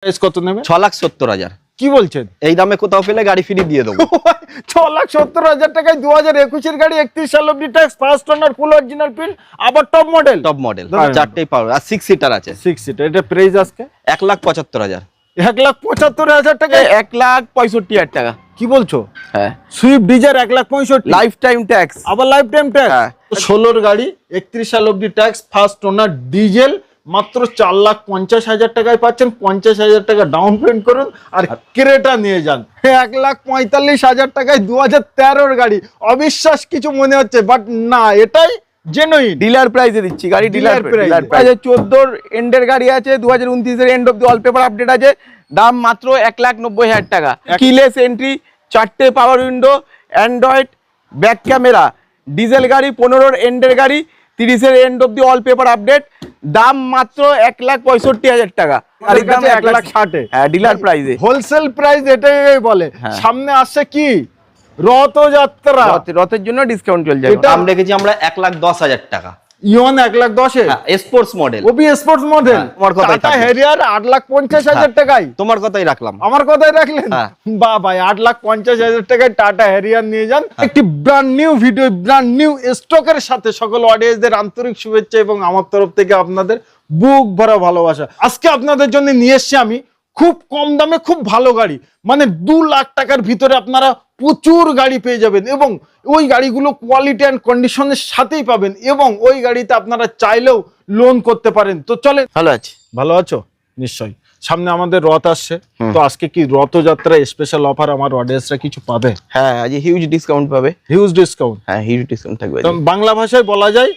Price কত নেবে? 6,70,000। কি বলছেন? এই দামে কোথাও পেলে গাড়ি ফ্রি দিয়ে দেবো। 6,70,000 টাকায় 2021 এর গাড়ি, 31 সাল অবধি ট্যাক্স, ফার্স্ট ওনার, ফুল অরিজিনাল প্রিন্ট, আবার টপ মডেল। টপ মডেল, চারটেই পাওয়ার, আর 6 সিটার আছে। 6 সিটার। এটা প্রাইস আজকে 1,75,000। 1,75,000 টাকায় 1,65,000 টাকা। কি বলছো? হ্যাঁ, Swift Dzire 1,65,000, life time tax. আবার লাইফ টাইম ট্যাক্স। হ্যাঁ। 16 গাড়ি, 31 সাল অবধি ট্যাক্স, ফার্স্ট ওনার, ডিজেল, মাত্র 4,50,000 টাকায় পাচ্ছেন। 50,000 টাকা ডাউন পেমেন্ট করুন আর ক্রেটা নিয়ে যান। 1,45,000 টাকায় 2013 গাড়ি। অবিশ্বাস কিছু মনে হচ্ছে, বাট না, এটাই জেনুইন। ডিলার প্রাইসে দিচ্ছি গাড়ি, ডিলার প্রাইস। 14 এন্ডের গাড়ি আছে, 2029 এর end of the all paper update আছে, দাম মাত্র 1,90,000 টাকা। কিলেস এন্ট্রি, 4টে power window, android, back camera, diesel গাড়ি, 15 এন্ডের গাড়ি, 30 এর end of the all paper update, দাম মাত্র 1,65,000 টাকা। গাড়ির দাম 1,60,000। হ্যাঁ, ডিলার প্রাইসে, হোলসেল প্রাইস এটাই বলে। সামনে আসছে কি রথযাত্রা, রথের জন্য ডিসকাউন্ট চলছে। দাম রেখেছি আমরা 1,10,000 টাকা। ইওন 1,10,000, স্পোর্টস মডেল, ওবি স্পোর্টস মডেল। তোমার কথাই টাটা হ্যারিয়ার 8,50,000 টাকায়। তোমার কথাই রাখলাম। আমার কথাই রাখলেন? বাহ ভাই, 8,50,000 টাকায় টাটা হ্যারিয়ার নিয়ে যান। একটি brand new video, brand new স্টকের সাথে সকল অডিয়েন্সদের আন্তরিক শুভেচ্ছা এবং আমার তরফ থেকে আপনাদের বুক ভরা ভালোবাসা। আজকে আপনাদের জন্য নিয়ে এসেছি আমি খুব কম দামে খুব ভালো গাড়ি, মানে 2 লাখ টাকার ভিতরে আপনারা প্রচুর গাড়ি পেয়ে যাবেন এবং ওই গাড়িগুলো কোয়ালিটি অ্যান্ড কন্ডিশনের সাথেই পাবেন এবং ওই গাড়িতে আপনারা চাইলেও লোন করতে পারেন। তো চলে। ভালো আছি। ভালো আছো? নিশ্চয়ই। সামনে আমাদের রথ আসছে, তো আজকে কি রথযাত্রা স্পেশাল অফার আমার অডিয়েন্সরা কিছু পাবে? হ্যাঁ, আজ হিউজ ডিসকাউন্ট পাবে। Huge discount? হ্যাঁ, হিউজ ডিসকাউন্ট থাকবে। বাংলা ভাষায় বলা যায়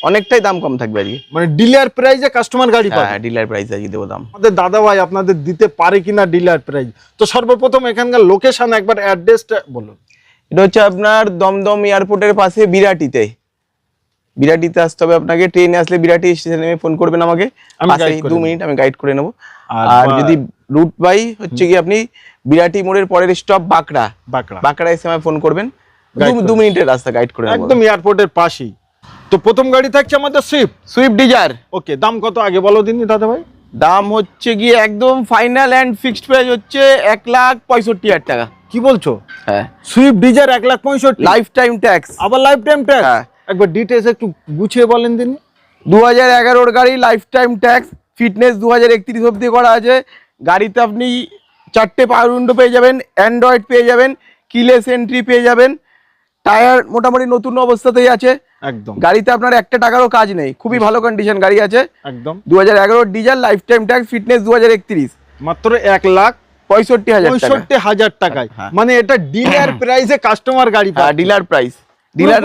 অনেকটাই দাম কম থাকবে আজকে, মানে ডিলার প্রাইসে কাস্টমার গাড়ি পাবে। হ্যাঁ, ডিলার প্রাইসে আজকে দেবো দাম। আমাদের দাদা ভাই আপনাদের দিতে পারে কিনা ডিলার প্রাইস? তো সর্বপ্রথম এখানকার লোকেশন একবার অ্যাড্রেসটা বলুন। এটা হচ্ছে আপনার দমদম এয়ারপোর্টের পাশে বিরাটিতে। বিরাটিতে আসতে হবে আপনাকে। ট্রেনে আসলে বিরাটি স্টেশনে ফোন করবেন আমাকে, 2 মিনিট আমি গাইড করে নেবো। আর যদি রুট বাই হচ্ছে কি আপনি বিরাটি মোড়ের পরের স্টপ বাঁকড়া, বাঁকড়া এসে আমায় ফোন করবেন, 2 মিনিটের রাস্তা গাইড করে নেবো, একদম এয়ারপোর্টের পাশেই। তো প্রথম গাড়ি থাকছে আমাদের সুইফট ডিজায়ার। ওকে, দাম কত আগে বলো দিন দাদা ভাই। দাম হচ্ছে গিয়ে একদম ফাইনাল এন্ড ফিক্সড প্রাইস হচ্ছে 1,65,000 টাকা। কি বলছো? হ্যাঁ, Swift Dzire 1,65,000, life time tax. আবার লাইফ টাইম ট্যাক্স? একবার ডিটেইলস একটু গুছিয়ে বলেন দিন। 2011 গাড়ি, লাইফ টাইম ট্যাক্স, ফিটনেস 2031 অবধি করা আছে। গাড়িতে আপনি 4টে পাওয়ার উইন্ডো পেয়ে যাবেন, অ্যান্ড্রয়েড পেয়ে যাবেন, কিলেস এন্ট্রি পেয়ে যাবেন, টায়ার মোটামুটি নতুন অবস্থাতেই আছে একদম। গাড়িতে আপনার 1 টাকারও কাজ নেই, খুবই ভালো কন্ডিশন গাড়ি আছে একদম। 2011 diesel, life time tax, fitness 2031, মাত্র 1,65,000 টাকায়। মানে এটা ডিলার প্রাইসে কাস্টমার গাড়ি পায়। Dealer price, dealer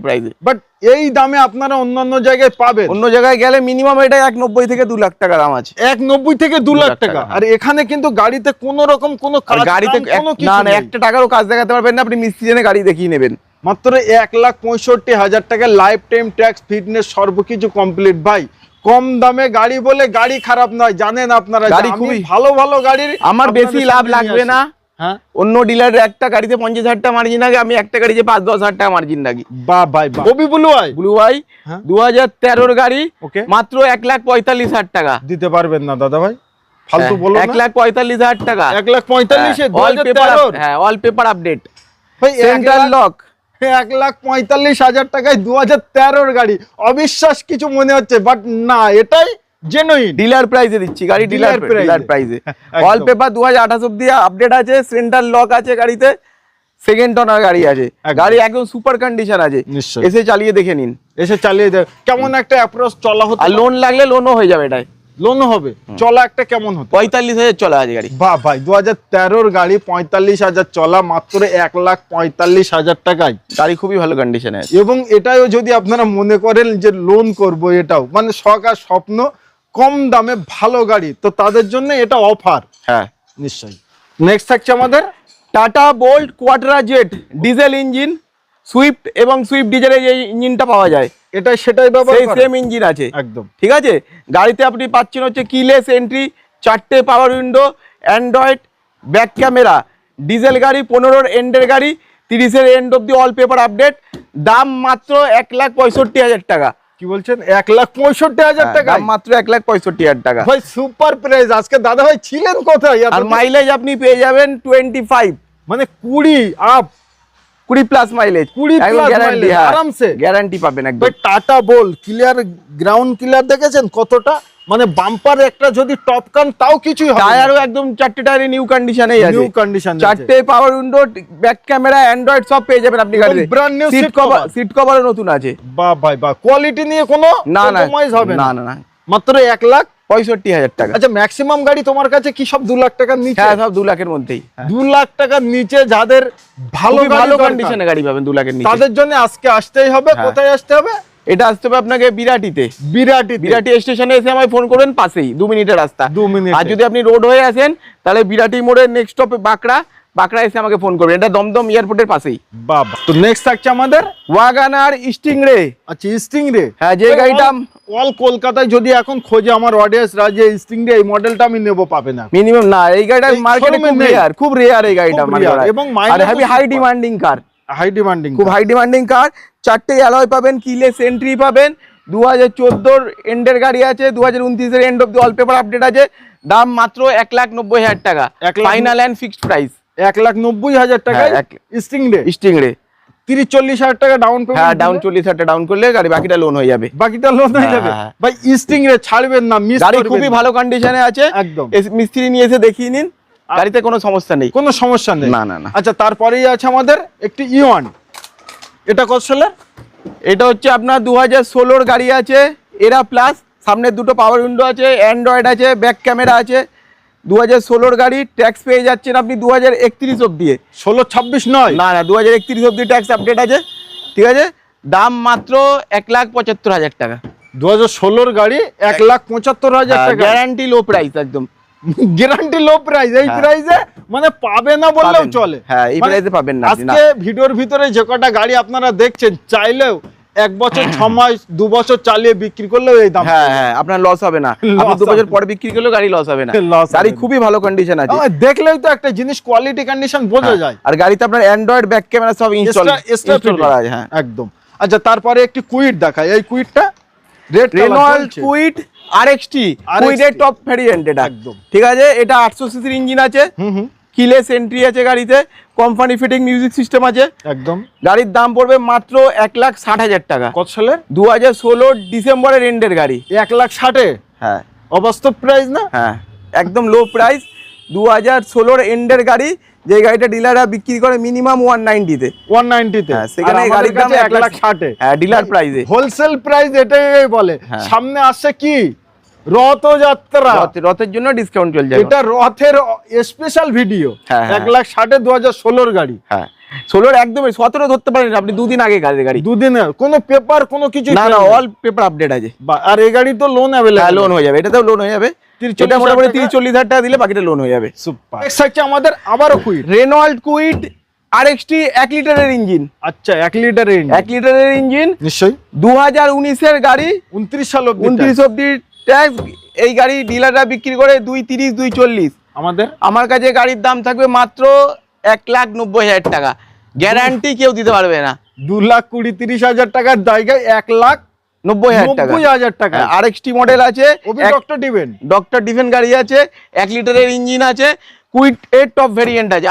price. But এই দামে আপনারা অন্যান্য জায়গায় পাবেন। অন্য জায়গায় গেলে মিনিমাম এটা 1,90 থেকে 2 লাখ টাকা দাম আছে। 1,90 থেকে 2 লাখ টাকা। আর এখানে কিন্তু গাড়িতে কোনো রকম কোনো কাজ, গাড়িতে না 1 টাকারও কাজ দেখাতে পারবেন না, আপনি মিস্ত্রি জেনে গাড়ি দেখিয়ে নেবেন। মাত্র 1,65,000 টাকা, লাইফ টাইম ট্যাক্স, ফিটনেস সর্বকিছু কমপ্লিট। ভাই কম দামে গাড়ি বলে গাড়ি খারাপ নয়, জানেন আপনারা। গাড়ি খুবই ভালো ভালো গাড়ির আমার বেশি লাভ লাগবে না। হ্যাঁ, অন্য ডিলারের একটা গাড়িতে 50,000 টাকা মার্জিন লাগে, আমি একটা গাড়িতে 5-10,000 টাকা মার্জিন রাখি। বাহ ভাই, ওবি ব্লু আই 2013 গাড়ি, মাত্র 1,45,000 টাকা। দিতে পারবেন না দাদা ভাই? ফালতু বলো না। 1,45,000 টাকা। 1,45,000 হ্যাঁ, অল পেপার আপডেট, ভাই সেন্ট্রাল লক। 1,45,000 টাকায় 2013 গাড়ি। অবিশ্বাস কিছু মনে হচ্ছে, বাট না, এটাই জেনুইন। ডিলার প্রাইসে দিচ্ছি গাড়ি, ডিলার প্রাইসে। অল পেপার 2028 অবধি আপডেট আছে, সেন্ট্রাল লক আছে গাড়িতে, সেকেন্ড ওনার গাড়ি আছে, গাড়ি একদম সুপার কন্ডিশন আছে। এসে চালিয়ে দেখে নিন, এসে চালিয়ে দেখ কেমন একটা অ্যাপ্রোচ চলা হতো। আর লোন লাগলে লোনও হয়ে যাবে। এটাই লোনও হবে। চলা একটা কেমন হতো? 45,000 চলা আছে গাড়ি। বাহ ভাই, 2013 গাড়ি, 45,000 চলা, মাত্র 1,45,000 টাকায় গাড়ি খুবই ভালো কন্ডিশনে আছে। এবং এটাও যদি আপনারা মনে করেন যে লোন করব, এটাও মানে শখ আর স্বপ্ন, কম দামে ভালো গাড়ি, তো তাদের জন্য এটা অফার। হ্যাঁ, নিশ্চয়ই। নেক্সট থাকছে আমাদের Tata Bolt Quadrajet diesel engine, Swift এবং সুইফট ডিজেলের যে ইঞ্জিনটা পাওয়া যায়, এটা সেটাই ব্যবহার করে, সেম ইঞ্জিন আছে একদম। ঠিক আছে। গাড়িতে আপনি পাচ্ছেন হচ্ছে কিলেস এন্ট্রি, 4টে power window, android, back camera, diesel গাড়ি, 15 এন্ডের গাড়ি, 30 এর end of the all paper update, দাম মাত্র 1,65,000 টাকা। কি বলছেন 1,65,000 টাকা? দাম মাত্র 1,65,000 টাকা। ভাই সুপার প্রাইস। আজকে দাদা ভাই ছিলেন কোথায়? আর মাইলেজ আপনি পেয়ে যাবেন 25, মানে 20 up, 20 plus mileage, 20 plus guarantee, আরামসে গ্যারান্টি পাবেন একদম। ভাই টাটা বল ক্লিয়ার, গ্রাউন্ড ক্লিয়ার দেখেছেন কতটা, মানে বাম্পার একটা যদি টপ কান তাও কিছুই হবে না। টায়ারও একদম 4টে টায়ারে নিউ কন্ডিশনেই আছে, নিউ কন্ডিশন, 4টে power window, back camera, android সব পেয়ে যাবেন আপনি গাড়িতে। ব্র্যান্ড নিউ সিট কভারও নতুন আছে। বাহ ভাই বাহ, কোয়ালিটি নিয়ে কোনো কম্প্রোমাইজ হবে না না না, মাত্র 1,65,000 টাকা। আচ্ছা ম্যাক্সিমাম গাড়ি তোমার কাছে কি সব 2 লাখ টাকার নিচে? হ্যাঁ সব 2 লাখের মধ্যেই, 2 লাখ টাকার নিচে যাদের ভালো কন্ডিশনে গাড়ি পাবেন 2 লাখের নিচে, তাদের জন্য আজকে আসতেই হবে। কোথায় আসতে হবে? এটা আসতে হবে আপনাকে বিরাটিতে। বিরাটি স্টেশনে এসে আমায় ফোন করবেন, পাশেই 2 মিনিটের রাস্তা। 2 মিনিট। আর যদি আপনি রোড হয়ে আসেন তাহলে বিরাটি মোড়ের নেক্সট স্টপে বাঁকড়া এসে আমাকে ফোন করবেন, এটা দমদম এয়ারপোর্টের পাশেই। বাবা, তো নেক্সট থাকছে আমাদের ওয়াগানার স্টিংরে। আচ্ছা স্টিংরে, হ্যাঁ যে গাড়িটা অল কলকাতায় যদি এখন খোঁজে আমার অডিয়েন্স রাজে স্টিংরে এই মডেলটা আমি নেব, পাবে না মিনিমাম না, এই গাড়িটা মার্কেটে খুব রেয়ার এই গাড়িটা, এবং হাই ডিমান্ডিং কার, খুব হাই ডিমান্ডিং কার। 4টে অ্যালয় পাবেন, কিলেস এন্ট্রি পাবেন, 2014 এন্ডের গাড়ি আছে, 2029 এর end of the all paper update আছে। দাম মাত্র 1,90,000 টাকা, ফাইনাল এন্ড ফিক্সড প্রাইস 1,90,000 টাকা। স্টিংরে 30-40,000 টাকা ডাউন পেমেন্ট। হ্যাঁ ডাউন 40,000 টাকা ডাউন করলে গাড়ি বাকিটা লোন হয়ে যাবে। ভাই স্টিংরে ছাড়বেন না, মিস গাড়ি খুবই ভালো কন্ডিশনে আছে একদম। মিস্ত্রি নিয়ে এসে দেখিয়ে নিন, গাড়িতে কোনো সমস্যা নেই, কোনো সমস্যা নেই। না না না। আচ্ছা তারপরেই আছে আমাদের একটি ইওয়ান, এটা কত সালের? এটা হচ্ছে আপনার 2016 গাড়ি আছে, এরা প্লাস, সামনে দুটো পাওয়ার উইন্ডো আছে, অ্যান্ড্রয়েড আছে, ব্যাক ক্যামেরা আছে। 2016 গাড়ি, ট্যাক্স পেয়ে যাচ্ছেন আপনি 2031 অব্দি। 16-26 নয়, না না 2031 অব্দি ট্যাক্স আপডেট আছে, ঠিক আছে। দাম মাত্র 1,75,000 টাকা। 2016 গাড়ি 1,75,000 টাকা, গ্যারান্টি লো প্রাইস একদম, গ্যারান্টি লো প্রাইস। এই প্রাইসে মানে পাবে না বললেও চলে। হ্যাঁ এই প্রাইসে পাবেন না। আজকে ভিডিওর ভিতরে যে কটা গাড়ি আপনারা দেখছেন, চাইলেও 1 বছর 6 মাস 2 বছর চালিয়ে বিক্রি করলেও এই দাম। হ্যাঁ হ্যাঁ আপনার লস হবে না, আপনি 2 বছর পরে বিক্রি করলেও গাড়ি লস হবে না। গাড়ি খুবই ভালো কন্ডিশন আছে, দেখলেই তো একটা জিনিস কোয়ালিটি কন্ডিশন বোঝা যায়। আর গাড়িতে আপনার অ্যান্ড্রয়েড ব্যাক ক্যামেরা সব ইনস্টল করা আছে। হ্যাঁ একদম। আচ্ছা তারপরে একটি কুইট দেখাই, এই কুইটটা রেনল্ট কুইট RXT, কুইটের টপ ভেরিয়েন্ট এটা একদম, ঠিক আছে। এটা 800 সিসির ইঞ্জিন আছে, কিলেস এন্ট্রি আছে গাড়িতে, কোম্পানি ফিটিং মিউজিক সিস্টেম আছে একদম। গাড়ির দাম পড়বে মাত্র 1,60,000 টাকা। কত সালের? 2016 ডিসেম্বরের এন্ডের গাড়ি। 1,60,000? হ্যাঁ অবাস্তব প্রাইস না? হ্যাঁ একদম লো প্রাইস। 2016 এন্ডের গাড়ি, যে গাড়িটা ডিলাররা বিক্রি করে মিনিমাম 190 তে, 190 তে, সেখানে গাড়ির দাম 1,60,000। হ্যাঁ ডিলার প্রাইসে, হোলসেল প্রাইস এটাই বলে। সামনে আসছে কি রথযাত্রা, রথের জন্য ডিসকাউন্ট চলছে, এটা রথের স্পেশাল ভিডিও। 1,60,000 2016 গাড়ি। হ্যাঁ 16 একদমই 17 ধরতে পারেন আপনি, 2 দিন আগে গাড়ি, 2 দিনের কোনো পেপার কোনো কিছু না না, অল পেপার আপডেট আছে। আর এই গাড়ি তো লোন অ্যাভেলেবল, লোন হয়ে যাবে, এটাতেও লোন হয়ে যাবে। এটা মোটামুটি 30-40,000 টাকা দিলে বাকিটা লোন হয়ে যাবে। সুপার। নেক্সট হচ্ছে আমাদের আবারও কুইট, রেনল্ট কুইট RXT 1 লিটারের ইঞ্জিন। আচ্ছা 1 লিটারের ইঞ্জিন, 1 লিটারের ইঞ্জিন নিশ্চয়ই। 2019 এর গাড়ি, 29 সাল অবধি, 29 অবধি ট্যাক্স। এই গাড়ি ডিলাররা বিক্রি করে 230 240। আমার কাছে গাড়ির দাম থাকবে মাত্র 1,90,000 টাকা, গ্যারান্টি কেউ দিতে পারবে না। 2,20-30,000 টাকার জায়গায় 1,90,000 টাকা। RXT মডেল আছে, ডক্টর ডিভেন গাড়ি আছে, 1 লিটারের ইঞ্জিন আছে, কুইট এর টপ ভেরিয়েন্ট আছে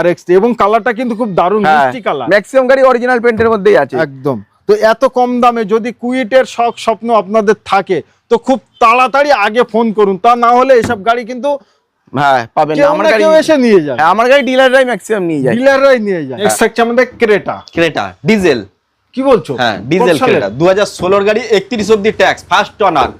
RXT, এবং কালারটা কিন্তু খুব দারুণ মিষ্টি কালার। ম্যাক্সিমাম গাড়ি অরিজিনাল পেইন্টের মধ্যেই আছে একদম। তো এত কম দামে যদি কুইটের শখ স্বপ্ন আপনাদের থাকে তো খুব তাড়াতাড়ি আগে ফোন করুন, তা না হলে এসব গাড়ি কিন্তু পাবেন না। আমার গাড়ি এসে নিয়ে যায়, আমার গাড়ি ডিলাররাই ম্যাক্সিমাম নিয়ে যায়, নেক্সট হচ্ছে আমাদের ক্রেটা ডিজেল। কি বলছো? হ্যাঁ ডিজেল ক্রেটা 2016 গাড়ি, 31 অবধি ট্যাক্স, ফার্স্ট ওনার।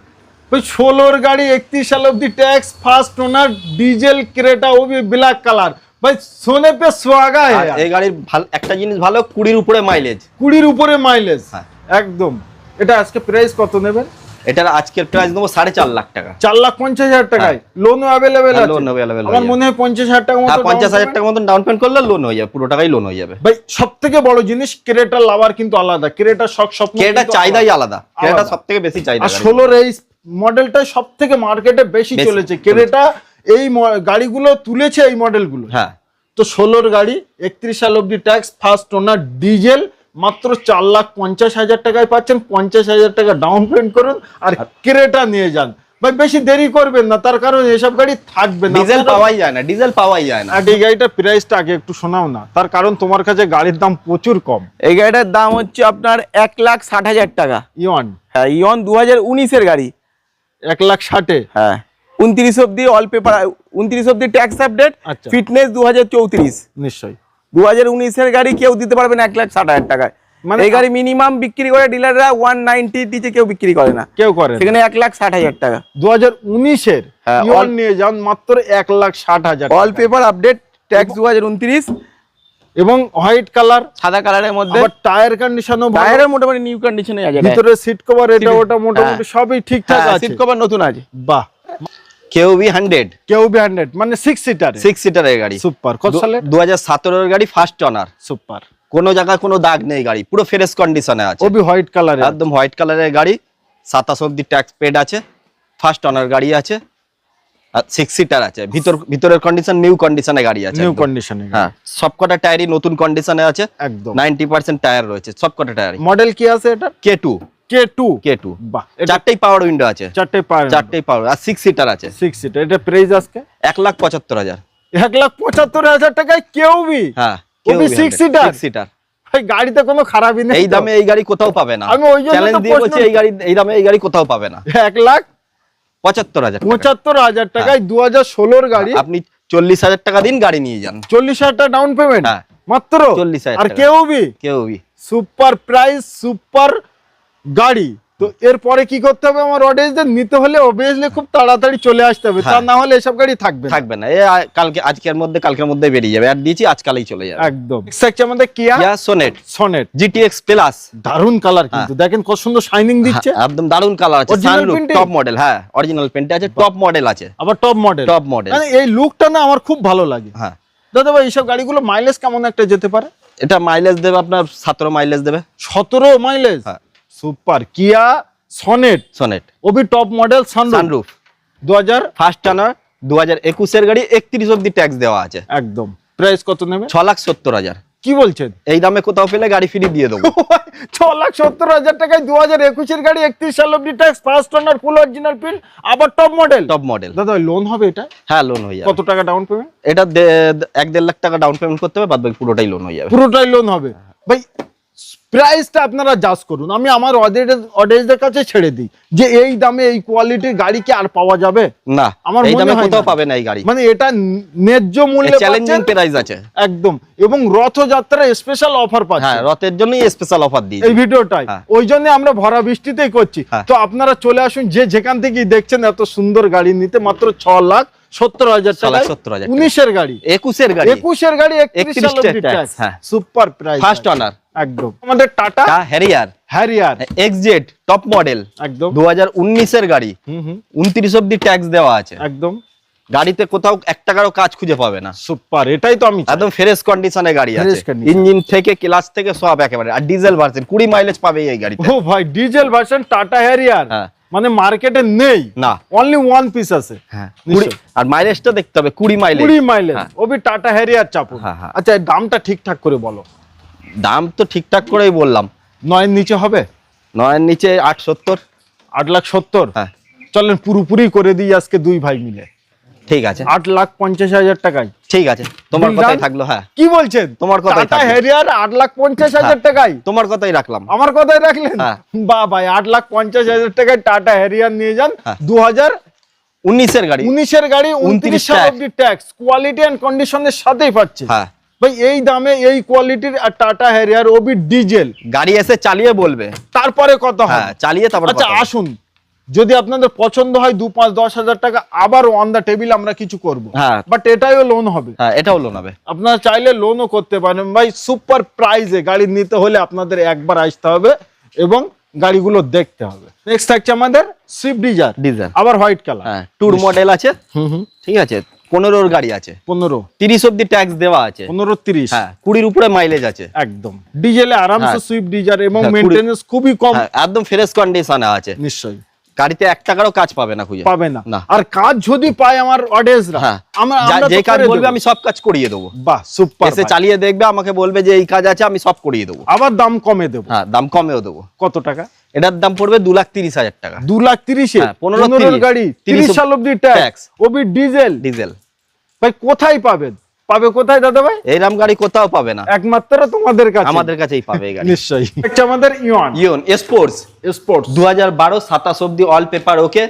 16 গাড়ি 31 সাল অবধি tax, first owner, diesel Creta, ও भी ব্ল্যাক কালার। ভাই সোনে পে সোহাগা है। এই গাড়ির একটা জিনিস ভালো, 20 উপরে মাইলেজ, 20 উপরে মাইলেজ একদম। এটা আজকে প্রাইস কত নেবেন? এটার আজকের প্রাইস দেবো 4.5 লাখ টাকা, 4,50,000 টাকায়। লোনও অ্যাভেলেবেল আছে, লোন অ্যাভেলেবেল। আমার মনে হয় 50,000 টাকা মতো, 50,000 টাকা মতন ডাউন পেমেন্ট করলে লোন হয়ে যাবে, পুরো টাকাই লোন হয়ে যাবে। ভাই সবথেকে বড় জিনিস ক্রেটা লাভার কিন্তু আলাদা, ক্রেটা শখ স্বপ্ন, ক্রেটা চাহিদাই আলাদা, ক্রেটা সবথেকে বেশি চাহিদা। আর 16 এই মডেলটা সবথেকে মার্কেটে বেশি চলেছে, ক্রেটা এই গাড়িগুলো তুলেছে এই মডেলগুলো। হ্যাঁ তো 16 গাড়ি, 31 সাল অবধি ট্যাক্স, ফার্স্ট ওনার, ডিজেল, মাত্র 4,50,000 টাকায় পাচ্ছেন। 50,000 টাকা ডাউন পেমেন্ট করুন আর ক্রেটা নিয়ে যান। ভাই বেশি দেরি করবেন না, তার কারণ এসব গাড়ি থাকবে না, ডিজেল পাওয়াই যায় না, ডিজেল পাওয়াই যায় না। আর এই গাড়িটার প্রাইসটা আগে একটু শোনাও না, তার কারণ তোমার কাছে গাড়ির দাম প্রচুর কম। এই গাড়িটার দাম হচ্ছে আপনার 1,60,000 টাকা। ইয়ন, হ্যাঁ, ইয়ন 2019-এর গাড়ি। 1,60,000 হ্যাঁ, 29 অব্দি অল পেপার, 29 অব্দি ট্যাক্স আপডেট, আচ্ছা। ফিটনেস 2034। নিশ্চয়ই 2019-এর গাড়ি কেউ দিতে পারবে না 1,60,000 টাকায়। মানে এই গাড়ি মিনিমাম বিক্রি করে ডিলাররা 190 নিচে কেউ বিক্রি করে না, কেউ করে না। সেখানে 1,60,000 টাকা। 2019-এর হ্যাঁ, ইয়ন নিয়ে যান মাত্র 1,60,000 অল পেপার আপডেট, ট্যাক্স 2029, এবং হোয়াইট কালার, সাদা কালারের মধ্যে। আবার টায়ার কন্ডিশনও ভালো, টায়ারের মোটামুটি নিউ কন্ডিশনে আছে, ভিতরে সিট কভার এটা Seat- ওটা মোটামুটি হ্যাঁ। সবই ঠিকঠাক আছে। সিট কভার নতুন আছে। বাহ, কেউবি 100 কেউবি 100 মানে 6 সিটার, 6 সিটারের গাড়ি, সুপার। কত সালে? 2017-এর গাড়ি, ফার্স্ট অনার। সুপার, কোনো জায়গায় কোনো দাগ নেই, গাড়ি পুরো ফ্রেশ কন্ডিশনে আছে, ওবি হোয়াইট কালার, একদম হোয়াইট কালারের গাড়ি। 27 অব্দি ট্যাক্স পেড আছে, ফার্স্ট অনার গাড়ি আছে, আর 6 সিটার আছে। ভিতরের কন্ডিশন নিউ কন্ডিশনে গাড়ি আছে, নিউ একদম। কন্ডিশনে। হ্যাঁ, সবকটা টায়ারই নতুন কন্ডিশনে আছে, একদম। 90% টায়ার রয়েছে সবকটা টায়ারই। মডেল কি আছে এটা? K2, K2। বাহ, এটা চারটেই পাওয়ার উইন্ডো আছে, চারটে পাওয়ার, চারটেই পাওয়ার, আর 6 সিটার আছে। 6 সিটার। এটা প্রাইস আজকে 1,75,000। 1,75,000 টাকায় কেউবি। হ্যাঁ, ওবি 6 সিটার। 6 সিটার। ভাই গাড়িতে কোনো খারাপই নেই, এই দামে এই গাড়ি কোথাও পাবে না, আমি ওই জন্য তো চ্যালেঞ্জ দিয়ে প্রশ্ন- বলছি, এই দামে এই গাড়ি কোথাও পাবে না। 1,75,000 75,000 টাকায় 2016-র গাড়ি। আপনি 40,000 টাকা দিন, গাড়ি নিয়ে যান। 40,000 টাকা ডাউন পেমেন্ট হ্যাঁ। মাত্র। 40,000 আর টাকা। কেউবি কেউবি সুপার প্রাইস, সুপার গাড়ি। তো এরপরে কি করতে হবে? আমার অডিয়েন্সদের নিতে হলে অবভিয়াসলি খুব তাড়াতাড়ি চলে আসতে হবে, তা হ্যাঁ। না হলে এসব গাড়ি থাকবে না। থাকবে না, কালকের মধ্যে বেরিয়ে যাবে, আর দিয়েছি আজকালই চলে যাবে। একদম। নেক্সট আমাদের কিয়া সোনেট সনেট GTX প্লাস, দারুন কালার, কিন্তু দেখেন কত সুন্দর শাইনিং দিচ্ছে। একদম দারুন কালার আছে, Original সানরুফ paint এ? Top model. হ্যাঁ, অরিজিনাল পেন্টে আছে, টপ মডেল আছে, আবার টপ মডেল। Top model. মানে এই লুকটা না আমার খুব ভালো লাগে। হ্যাঁ, দাদা ভাই এইসব গাড়িগুলো মাইলেজ কেমন একটা যেতে পারে? এটা মাইলেজ দেবে আপনার 17 মাইলেজ দেবে। 17 মাইলেজ। হ্যাঁ। সুপার কিয়া সনেট, সোনেট ওবি top model, sunroof, sunroof, 2000। First owner, 2021-এর গাড়ি, 31 অব্দি ট্যাক্স দেওয়া আছে। একদম। প্রাইস কত নেবে? 6,70,000। কি বলছেন? এই দামে কোথাও পেলে গাড়ি ফ্রি দিয়ে দেবো। 6,70,000 টাকায় 2021-এর গাড়ি, 31 সাল অব্দি ট্যাক্স, ফার্স্ট ওনার, ফুল অরিজিনাল প্রিন্ট, আবার টপ মডেল। Top model. দাদা লোন হবে এটা? হ্যাঁ, লোন হয়ে যাবে। কত টাকা ডাউন পেমেন্ট? এটা 1-1.5 লাখ টাকা ডাউন পেমেন্ট করতে হবে, বাদ বাকি পুরোটাই লোন হয়ে যাবে। পুরোটাই লোন হবে। ভাই প্রাইসটা আপনারা জাজ করুন, আমি আমার অডিয়েন্সদের কাছে ছেড়ে দিই যে এই দামে এই কোয়ালিটির গাড়ি কি আর পাওয়া যাবে? না, আমার এই মনে দামে হয় কোথাও না। পাবে না এই গাড়ি, মানে এটা ন্যায্য মূল্যে চ্যালেঞ্জিং পাচ্ছেন। প্রাইস আছে। একদম। এবং রথযাত্রা স্পেশাল অফার হ্যাঁ, পাচ্ছেন রথের জন্যই স্পেশাল অফার এই দিয়েছি। ভিডিওটাই। হ্যাঁ। ওই জন্য আমরা ভরা বৃষ্টিতেই করছি। হ্যাঁ। তো আপনারা চলে আসুন, যে যেখান থেকেই দেখছেন এত সুন্দর গাড়ি নিতে, মাত্র 6,70,000 টাকা। 6,70,000 19-এর গাড়ি, 21-এর গাড়ি, 21-এর গাড়ি, 31 সাল অবধি tax, ট্যাক্স। হ্যাঁ। Super price, first honour. একদম। আমাদের tata Harrier Harrier, XZ top model, একদম। 2019-এর গাড়ি, 29 অব্দি ট্যাক্স দেওয়া আছে। একদম গাড়িতে কোথাও 1 টাকারও কাজ খুঁজে পাবে না, সুপার। এটাই তো আমি চাই। একদম ফ্রেশ কন্ডিশনে গাড়ি আছে, Fresh condition। ইঞ্জিন থেকে ক্লাচ থেকে সব একেবারে। আর ডিজেল ভার্সন 20 মাইলেজ পাবে এই গাড়িতে। ও ভাই, ডিজেল ভার্সন টাটা হ্যারিয়ার হ্যাঁ। মানে মার্কেটে নেই, না। অনলি ওয়ান পিস আছে। হ্যাঁ, নিশ্চয়ই। আর মাইলেজটা দেখতে হবে, 20 মাইলেজ। 20 মাইলেজ, হ্যাঁ। ওবি টাটা হ্যারিয়ার চাপুন। হ্যাঁ, হ্যাঁ। আচ্ছা, এর দামটা ঠিকঠাক করে বলো। দাম তো ঠিকঠাক করেই বললাম, 9-এর নিচে হবে? 9-এর নিচে 8,70। 8,70,000। হ্যাঁ, চলেন পুরোপুরি করে দিই আজকে দুই ভাই মিলে, ঠিক আছে, 8,50,000 টাকায়। ঠিক আছে, তোমার Deal কথাই done? থাকলো। হ্যাঁ, কি বলছেন? তোমার কথাই টাটা থাকলো। হ্যারিয়ার 8,50,000 হ্যাঁ। টাকায়। তোমার কথাই রাখলাম। আমার কথাই রাখলেন? হ্যাঁ। বাহ ভাই, 8,50,000 টাকায় টাটা হ্যারিয়ার নিয়ে যান। হ্যাঁ। 2019-এর 19-এর গাড়ি, গাড়ি, 29 সাল tax। অবধি ট্যাক্স, কোয়ালিটি এন্ড কন্ডিশনের সাথেই পাচ্ছে। হ্যাঁ, ভাই এই দামে এই কোয়ালিটির টাটা হ্যারিয়ার, ওবি ডিজেল, গাড়ি এসে চালিয়ে বলবে, তারপরে কত হয়? হ্যাঁ, চালিয়ে তারপর আচ্ছা কথা হবে। আসুন, যদি আপনাদের পছন্দ হয় 2-5-10,000 টাকা আবার অন দা টেবিল আমরা কিছু করব। হ্যাঁ। বাট এটাইও লোন হবে। হ্যাঁ, এটাও লোন হবে। আপনারা চাইলে লোনও করতে পারেন। ভাই সুপার প্রাইজে গাড়ি নিতে হলে আপনাদের একবার আসতে হবে এবং গাড়িগুলো দেখতে হবে। নেক্সট থাকছে আমাদের সুইফট ডিজায়ার, ডিজায়ার, আবার হোয়াইট কালার। হ্যাঁ, ট্যুর মডেল আছে। ঠিক আছে, 15-র গাড়ি আছে, 15, 30 অব্দি ট্যাক্স দেওয়া আছে। 15-30। হ্যাঁ, 20-র উপরে মাইলেজ আছে। একদম ডিজেলে আরামসে হ্যাঁ। সুইফট ডিজায়ার, এবং হ্যাঁ, 20 মেইনটেনেন্স খুবই কম। হ্যাঁ, একদম ফ্রেশ কন্ডিশনে আছে। নিশ্চয়ই। গাড়িতে 1 টাকারও কাজ পাবে না খুঁজে। পাবে না। না। আর কাজ যদি পায় আমার অডিয়েন্সরা, হ্যাঁ, আমরা যে তো কাজ করে বলবে দেবো। আমি সব কাজ করিয়ে দেবো। বাহ, সুপার। এসে চালিয়ে দেখবে, আমাকে বলবে যে এই কাজ আছে, আমি সব করিয়ে দেবো। আবার দাম কমে দেবো। হ্যাঁ, দাম কমেও দেবো। কত টাকা? এটার দাম পড়বে 2,30,000 টাকা। 2,30,000 হ্যাঁ, 15 গাড়ি, 30 30 সাল অব্দি ট্যাক্স। ট্যাক্স, ওবি ডিজেল। ডিজেল ভাই কোথায় পাবেন? পাবে কোথায় দাদা ভাই? এইরকম গাড়ি কোথাও পাবে না, একমাত্র তোমাদের কাছে। আমাদের কাছেই পাবে এই গাড়ি। নিশ্চয়ই। হচ্ছে আমাদের ইয়ন ইয়ন স্পোর্টস স্পোর্টস 2012 27 অব্দি অল পেপার ওকে।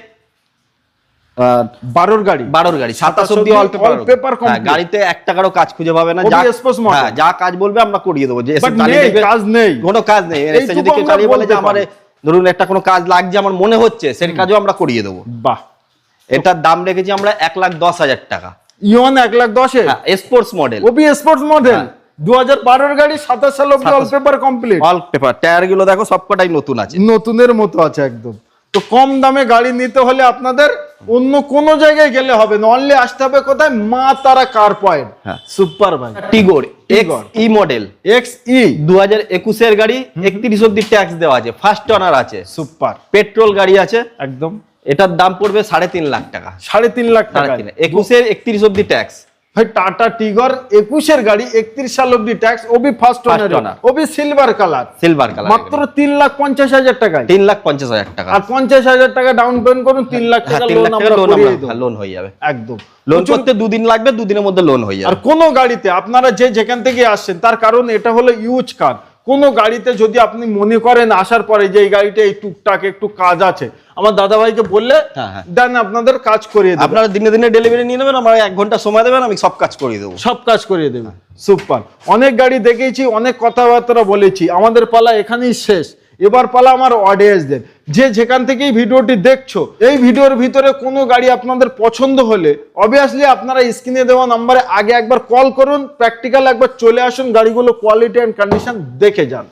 12 গাড়ি, 12 গাড়ি 27 অব্দি all paper. all paper complete। গাড়িতে 1 টাকারও কাজ খুঁজে পাবে না। ওবি যা sports model। হ্যাঁ, যা কাজ বলবে আমরা করিয়ে দেবো। যে এসে But চালিয়ে নেই, দেখবে, কাজ নেই। কোনো কাজ নেই। এসে এইটুকু যদি কেউ আমরা চালিয়ে বলে যে বলতে আমার পারি। ধরুন একটা কোনো কাজ লাগছে, আমার মনে হচ্ছে, সেই কাজও আমরা করিয়ে দেবো। বাহ। এটার দাম রেখেছি আমরা 1,10,000 টাকা। ইয়ন 1,10,000 হ্যাঁ, স্পোর্টস মডেল, ওবি স্পোর্টস মডেল, হ্যাঁ। 2012 গাড়ি, 27 সাল অব্দি all paper complete. All paper. Tyre গুলো দেখো সবকটাই নতুন আছে। নতুনের মতো আছে একদম। তো কম দামে গাড়ি নিতে হলে আপনাদের অন্য কোনো জায়গায় গেলে হবে না, অনলি আসতে হবে কোথায়? মা তারা কার পয়েন্ট। হ্যাঁ। সুপার ভাই। টিগোর টিগোর। ই মডেল XE 2021 এর গাড়ি, 31 অব্দি ট্যাক্স দেওয়া আছে, ফার্স্ট ওনার আছে, সুপার পেট্রোল গাড়ি আছে। একদম। এটার দাম পড়বে 3.5 লাখ টাকা। 3.5 লাখ টাকা। 21 এর 31 অব্দি ট্যাক্স। ভাই টাটা টিগর 21 এর গাড়ি, 31 সাল অব্দি ট্যাক্স, ওবি ফার্স্ট ওনার, owner। ওবি সিলভার কালার, সিলভার কালার, মাত্র 3,50,000 টাকায়। 3,50,000 টাকা। আর 50,000 টাকা ডাউন পেমেন্ট করুন, 3 লাখ হ্যাঁ, টাকা 3 লোন লাখ টাকা আমরা লোন করিয়ে দেব। লোন হয়ে যাবে। একদম। লোন করতে 2 দিন লাগবে, 2 দিনের মধ্যে লোন হয়ে আর যাবে। কোন গাড়িতে আপনারা যেখান থেকে আসছেন, তার কারণ এটা হলো ইউজ কার। কোন গাড়িতে যদি আপনি মনে করেন আসার পরে যে এই গাড়িটা এই টুকটাক একটু কাজ আছে, আমার দাদা ভাইকে বললে হ্যাঁ, হ্যাঁ। দেন আপনাদের কাজ করিয়ে দেব। আপনারা দিনে দিনে ডেলিভারি নিয়ে নেবেন, আমরা 1 ঘন্টা সময় দেবেন, আমি সব কাজ করিয়ে দেবো। সব কাজ করিয়ে দেবে। সুপার। অনেক গাড়ি দেখেছি, অনেক কথাবার্তা বলেছি, আমাদের পালা এখানেই শেষ। এবার পালা আমার অডিয়েন্সদের। যে যেখান থেকেই ভিডিওটি দেখছো, এই ভিডিওর ভিতরে কোনো গাড়ি আপনাদের পছন্দ হলে অবভিয়াসলি আপনারা স্ক্রিনে দেওয়া নাম্বারে আগে একবার কল করুন, প্র্যাকটিক্যাল একবার চলে আসুন, গাড়িগুলো কোয়ালিটি এন্ড কন্ডিশন দেখে যান।